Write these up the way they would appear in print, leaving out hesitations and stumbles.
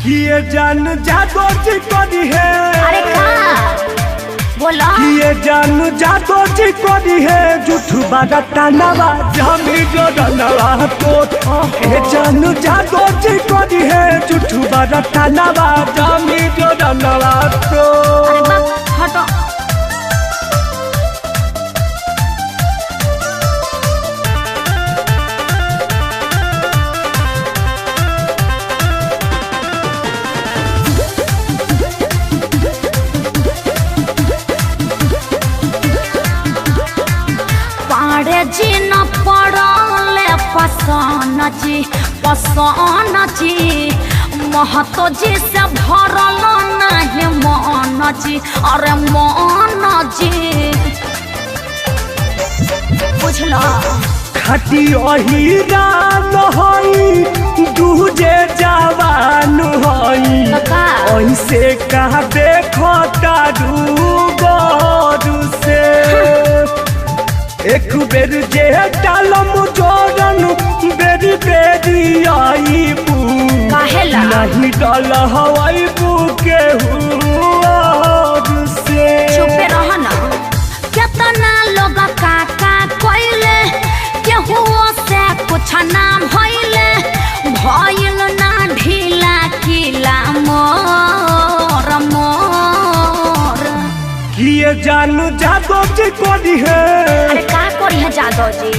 किए जान जादो जी करी है। अरे का बोला किए जान जादो जी करी है झूठ बारा तानावा जामी जो डनवा तो ए जान जादो जी करी है झूठ बारा तानावा जामी जो डनवा तो। अरे बाप हटो। जी न पड़ले पसन जी महतो जी से भरल नहीं मन जी। अरे मन जी बुझल खटी अहिरा नहई दूजे जवान हई ऐसे कहा देखो तारू गौर से। एक बेर जे डालम जोरन बेरी बेरी आई बू नहीं डाल हवाई बू के से। चुपे रह ना कितना लोग काका कोइले केहू से कुछ नाम होइले भइल ना ढीला किला मोर मोर। किए जानू जादो जी कोनी है। अरे का कोरी है जादो जी।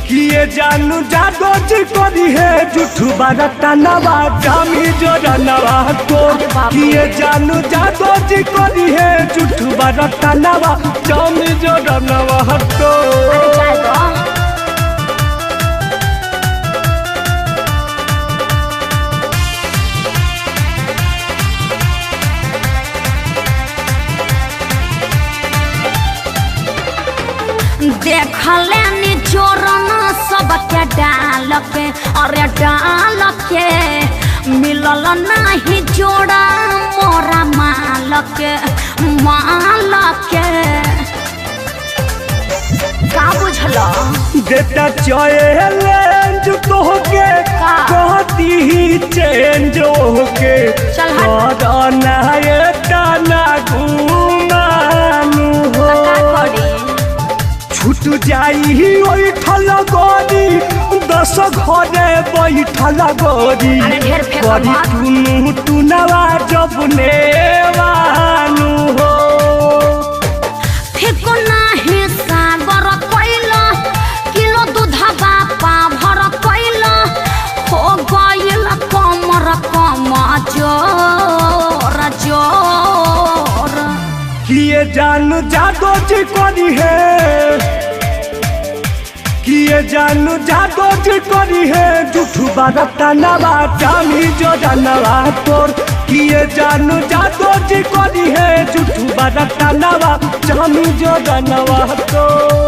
किए जानू जादो जी कोनी है झूठू बारा तानावा जामी जो डनवा तो। किए जानू जादो जी कोनी है झूठू बारा तानावा जामी जो डनवा तो। देख लेनी जोरन सबके डाल के। अरे डाल के मिलल नहीं जोड़ा मोरा माल के का बुझल। देता चैलेंज तोहके कहती ही चेंज होके चल हट ना घुमानू हो छूट जाई ओइठल गोरी 10 घरे बैठल गोरी गोरी टुनु टुनवा जब नेवानू हो। ठीक नाही सागर कइल किलो दूधवा पाभर कइल हो गइल कमर कम जोर जोर। किए जानू जादो जी करी है। किए जानू जादो जी करी है झूठू बारा तानावा जामी जो डनवा तोर। किए जानू जादो जी करी है झूठू बारा तानावा जामी जो डनवा तोर।